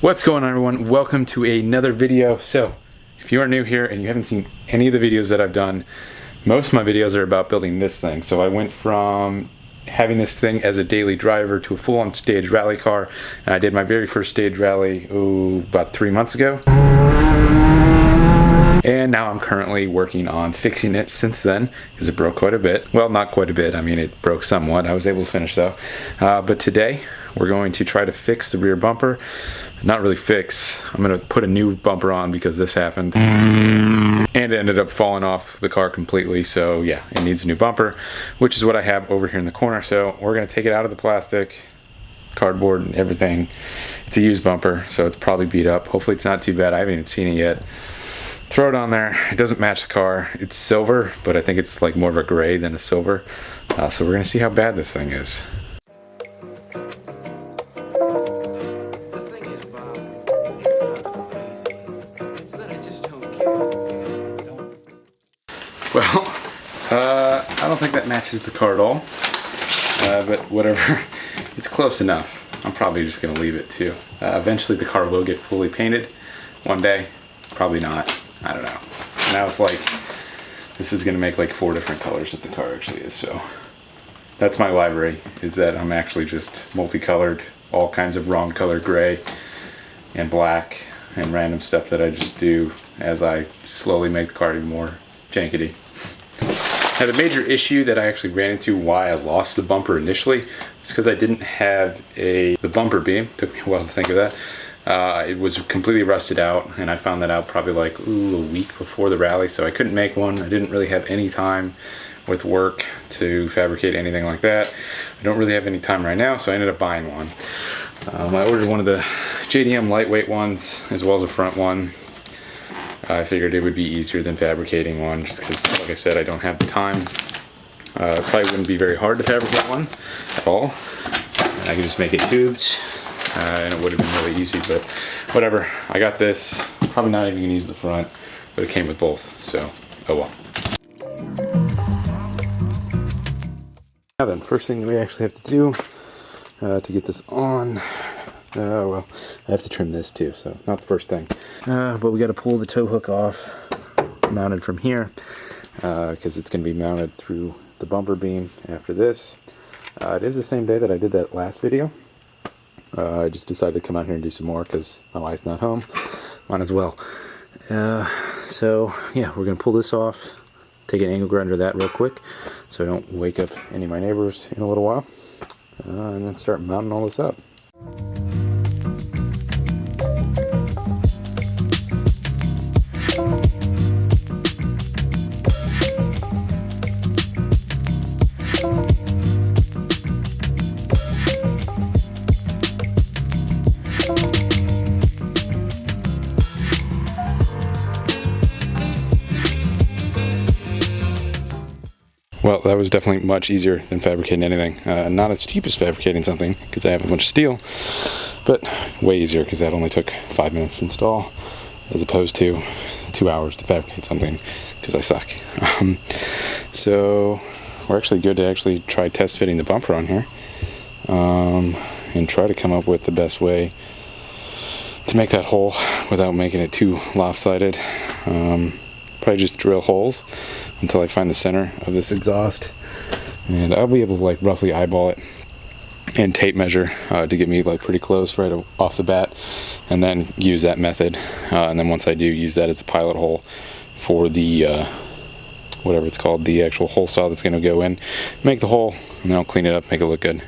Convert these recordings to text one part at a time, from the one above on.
What's going on, everyone? Welcome to another video. So if you are new here and you haven't seen any of the videos that I've done, most of my videos are about building this thing. So I went from having this thing as a daily driver to a full-on stage rally car, and I did my very first stage rally about 3 months ago. And now I'm currently working on fixing it since then, because it broke quite a bit. Well, not quite a bit. I mean, it broke somewhat. I was able to finish though. But today we're going to try to fix the rear bumper. Not really fix. I'm going to put a new bumper on because this happened. And it ended up falling off the car completely. So yeah, it needs a new bumper, which is what I have over here in the corner. So we're going to take it out of the plastic, cardboard and everything. It's a used bumper, so it's probably beat up. Hopefully it's not too bad. I haven't even seen it yet. Throw it on there. It doesn't match the car. It's silver, but I think it's like more of a gray than a silver. So we're going to see how bad this thing is. Well, I don't think that matches the car at all, but whatever, it's close enough. I'm probably just going to leave it too. Eventually the car will get fully painted one day, probably not, I don't know. Now it's like, this is going to make like 4 different colors that the car actually is, so that's my library, is that I'm actually just multicolored, all kinds of wrong color gray and black and random stuff that I just do as I slowly make the car even more jankety. Now the major issue that I actually ran into why I lost the bumper initially is because I didn't have the bumper beam. Took me a while to think of that. It was completely rusted out, and I found that out probably like a week before the rally, so I couldn't make one. I didn't really have any time with work to fabricate anything like that. I don't really have any time right now, so I ended up buying one. I ordered one of the JDM lightweight ones as well as a front one. I figured it would be easier than fabricating one, just because, like I said, I don't have the time. It probably wouldn't be very hard to fabricate one at all. And I could just make it tubes, and it would have been really easy, but whatever. I got this. Probably not even going to use the front, but it came with both, so oh well. Now then, first thing that we actually have to do to get this on, well, I have to trim this too, so not the first thing. But we got to pull the tow hook off, mounted from here, because it's going to be mounted through the bumper beam after this. It is the same day that I did that last video. I just decided to come out here and do some more because my wife's not home. Might as well. So yeah, we're going to pull this off, take an angle grinder of that real quick so I don't wake up any of my neighbors in a little while, and then start mounting all this up. Well, that was definitely much easier than fabricating anything. Not as cheap as fabricating something, because I have a bunch of steel, but way easier because that only took 5 minutes to install, as opposed to 2 hours to fabricate something, because I suck. So we're actually good to actually try test fitting the bumper on here, and try to come up with the best way to make that hole without making it too lopsided. Probably just drill holes until I find the center of this exhaust, and I'll be able to like roughly eyeball it and tape measure to get me like pretty close right off the bat, and then use that method, and then once I do, use that as a pilot hole for the whatever it's called, the actual hole saw that's going to go in, make the hole, and then I'll clean it up, make it look good.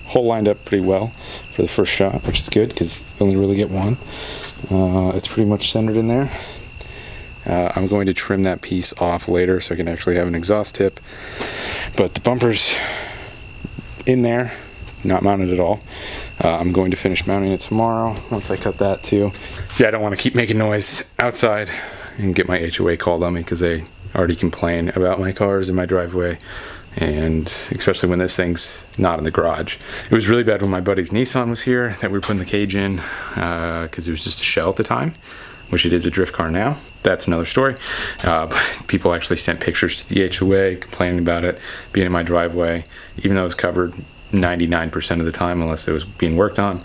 Hole lined up pretty well for the first shot, which is good because you only really get one. It's pretty much centered in there. I'm going to trim that piece off later so I can actually have an exhaust tip, but the bumper's in there, not mounted at all. I'm going to finish mounting it tomorrow once I cut that too. Yeah, I don't want to keep making noise outside and get my HOA called on me because they already complain about my cars in my driveway. and especially when this thing's not in the garage. It was really bad when my buddy's Nissan was here that we were putting the cage in because it was just a shell at the time, which it is a drift car now. That's another story. But people actually sent pictures to the HOA complaining about it being in my driveway, even though it was covered 99% of the time unless it was being worked on.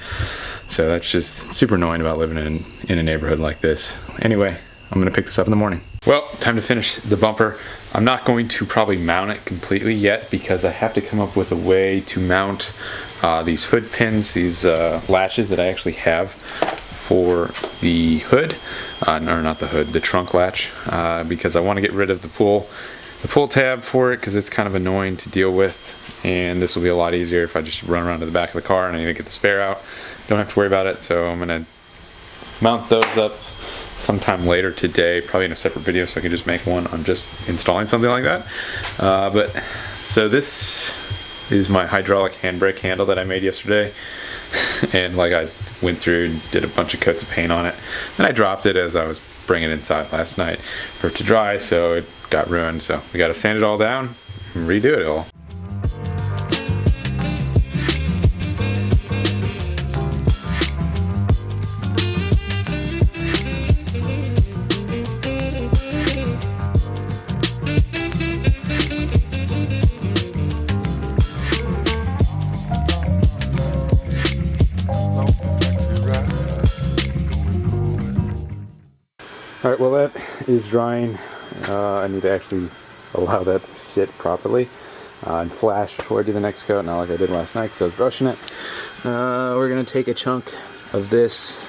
So that's just super annoying about living in a neighborhood like this. Anyway, I'm gonna pick this up in the morning. Well, time to finish the bumper. I'm not going to probably mount it completely yet because I have to come up with a way to mount these hood pins, these latches that I actually have for the hood, or not the hood, the trunk latch, because I want to get rid of the pull tab for it because it's kind of annoying to deal with, and this will be a lot easier if I just run around to the back of the car and I need to get the spare out. Don't have to worry about it, so I'm gonna mount those up sometime later today, probably in a separate video, so I can just make one on just installing something like that. So this is my hydraulic handbrake handle that I made yesterday, and like I went through and did a bunch of coats of paint on it, and I dropped it as I was bringing it inside last night for it to dry, so it got ruined. So we got to sand it all down and redo it all. Alright, well that is drying. I need to actually allow that to sit properly and flash before I do the next coat, not like I did last night because I was rushing it. We're going to take a chunk of this,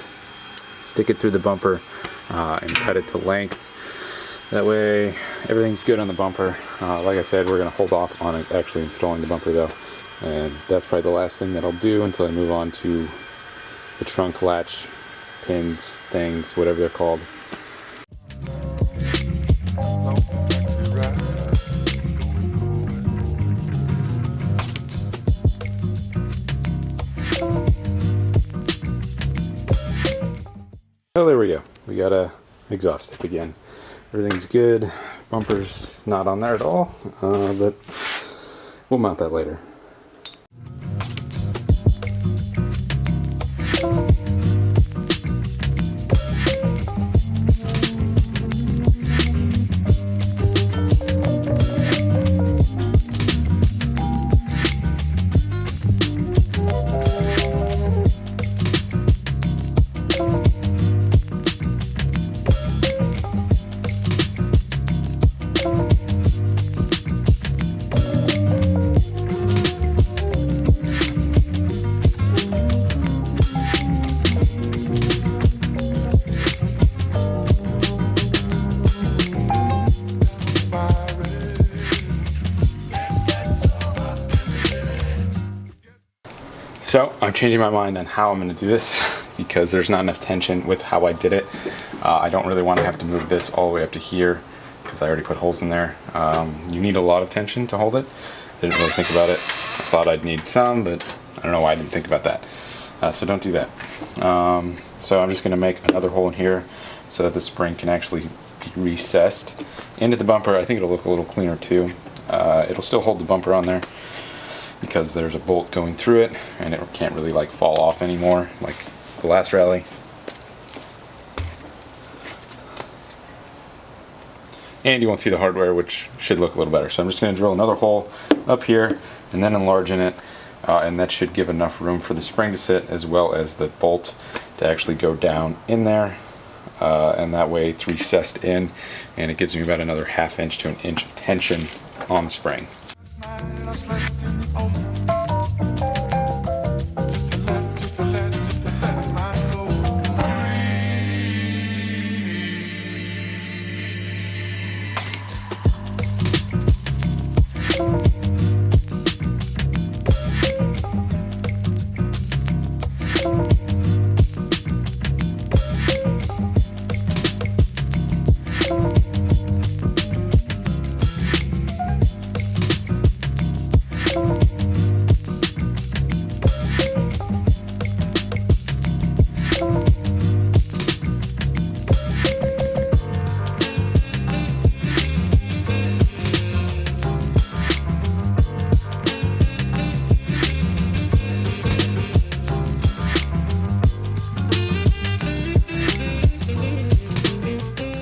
stick it through the bumper, and cut it to length. That way everything's good on the bumper. Like I said, we're going to hold off on actually installing the bumper though, and that's probably the last thing that I'll do until I move on to the trunk latch pins, things, whatever they're called. Oh, there we go. We got a exhaust tip again. Everything's good. Bumper's not on there at all, but we'll mount that later. So I'm changing my mind on how I'm going to do this because there's not enough tension with how I did it. I don't really want to have to move this all the way up to here because I already put holes in there. You need a lot of tension to hold it. I didn't really think about it. I thought I'd need some, but I don't know why I didn't think about that. So don't do that. So I'm just going to make another hole in here so that the spring can actually be recessed into the bumper. I think it'll look a little cleaner too. It'll still hold the bumper on there because there's a bolt going through it and it can't really like fall off anymore like the last rally. And you won't see the hardware, which should look a little better. So I'm just going to drill another hole up here and then enlarge in it, and that should give enough room for the spring to sit as well as the bolt to actually go down in there, and that way it's recessed in and it gives me about another ½ inch to an inch of tension on the spring.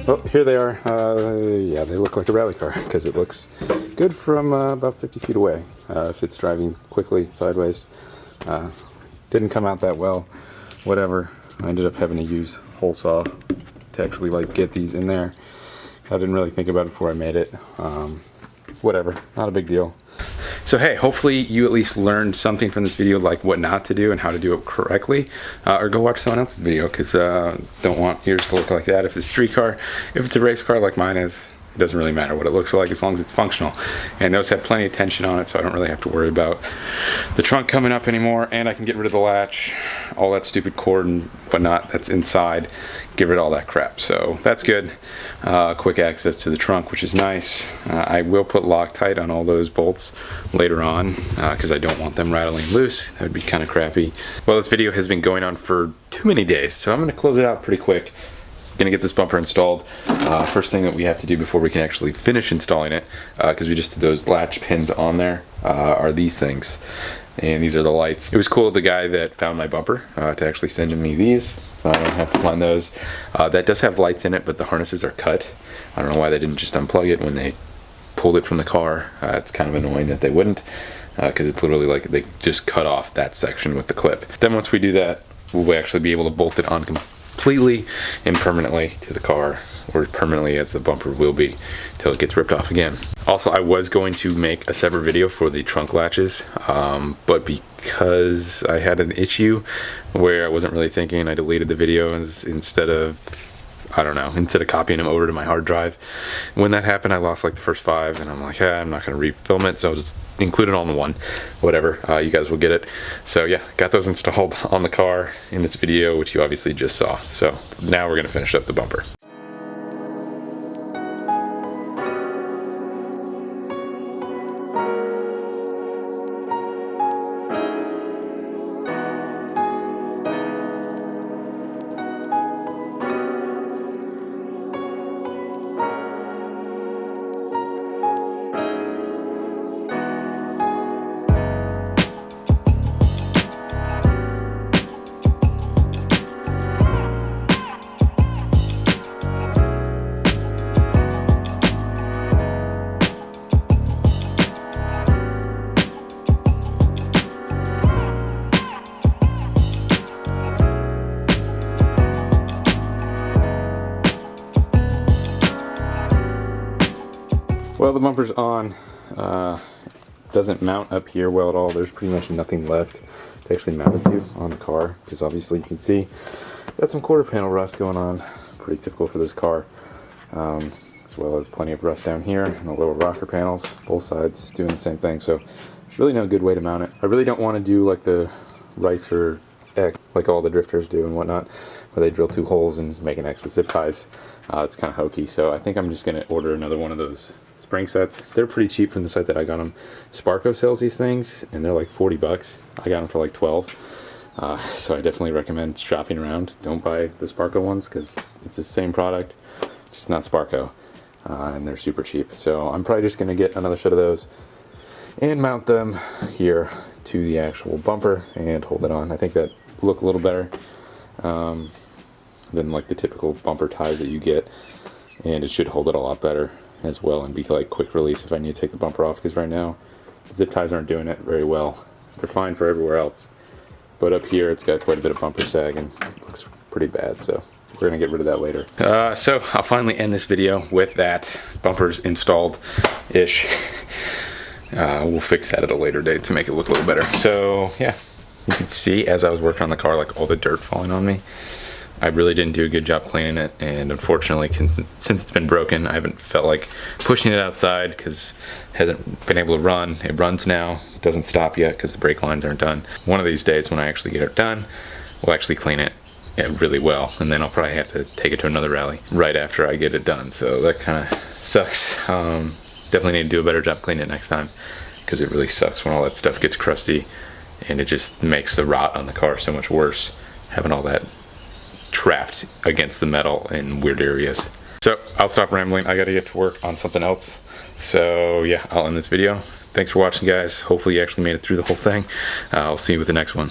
Well, here they are. Yeah, they look like a rally car because it looks good from about 50 feet away. If it's driving quickly sideways. Didn't come out that well. Whatever. I ended up having to use hole saw to actually like get these in there. I didn't really think about it before I made it. Whatever, not a big deal. So hey, hopefully you at least learned something from this video, like what not to do and how to do it correctly. Or go watch someone else's video, because don't want yours to look like that. If it's a street car, if it's a race car like mine is, it doesn't really matter what it looks like as long as it's functional. And those have plenty of tension on it, so I don't really have to worry about the trunk coming up anymore. And I can get rid of the latch, all that stupid cord and whatnot that's inside. Get rid of all that crap, so that's good. Quick access to the trunk, which is nice. I will put Loctite on all those bolts later on because I don't want them rattling loose. That would be kind of crappy. Well, this video has been going on for too many days, so I'm going to close it out pretty quick. Gonna get this bumper installed. First thing that we have to do before we can actually finish installing it, because we just did those latch pins on there, are these things. And these are the lights. It was cool of the guy that found my bumper to actually send me these, so I don't have to find those. That does have lights in it, but the harnesses are cut. I don't know why they didn't just unplug it when they pulled it from the car. It's kind of annoying that they wouldn't, because it's literally like they just cut off that section with the clip. Then once we do that, we'll actually be able to bolt it on completely and permanently to the car, or permanently as the bumper will be till it gets ripped off again. Also, I was going to make a separate video for the trunk latches, but because I had an issue where I wasn't really thinking, I deleted the video instead of copying them over to my hard drive. When that happened, I lost like the first 5, and I'm like, I'm not gonna refilm it, so I'll just include it all in one. Whatever, you guys will get it. So yeah, got those installed on the car in this video, which you obviously just saw. So now we're gonna finish up the bumper. Well, the bumper's on. Doesn't mount up here well at all. There's pretty much nothing left to actually mount it to on the car, because obviously you can see got some quarter panel rust going on. Pretty typical for this car. As well as plenty of rust down here and the lower rocker panels, both sides doing the same thing. So there's really no good way to mount it. I really don't want to do like the Ricer X, like all the drifters do and whatnot, where they drill 2 holes and make an X with zip ties. It's kind of hokey, so I think I'm just going to order another one of those spring sets. They're pretty cheap from the site that I got them. Sparco sells these things, and they're like 40 bucks. I got them for like 12. So I definitely recommend shopping around. Don't buy the Sparco ones, because it's the same product, just not Sparco. And they're super cheap. So I'm probably just going to get another set of those and mount them here to the actual bumper and hold it on. I think that look a little better than like the typical bumper ties that you get, and it should hold it a lot better as well and be like quick release if I need to take the bumper off, because right now the zip ties aren't doing it very well. They're fine for everywhere else, but up here it's got quite a bit of bumper sag and looks pretty bad, so we're gonna get rid of that later. So I'll finally end this video with that. Bumper's installed ish. We'll fix that at a later date to make it look a little better. So yeah, you can see as I was working on the car, like all the dirt falling on me. I really didn't do a good job cleaning it, and unfortunately, since it's been broken, I haven't felt like pushing it outside because it hasn't been able to run. It runs now, it doesn't stop yet because the brake lines aren't done. One of these days when I actually get it done, we'll actually clean it really well, and then I'll probably have to take it to another rally right after I get it done. So that kind of sucks. Definitely need to do a better job cleaning it next time, because it really sucks when all that stuff gets crusty, and it just makes the rot on the car so much worse, having all that trapped against the metal in weird areas. So I'll stop rambling. I gotta get to work on something else. So yeah, I'll end this video. Thanks for watching, guys. Hopefully you actually made it through the whole thing. I'll see you with the next one.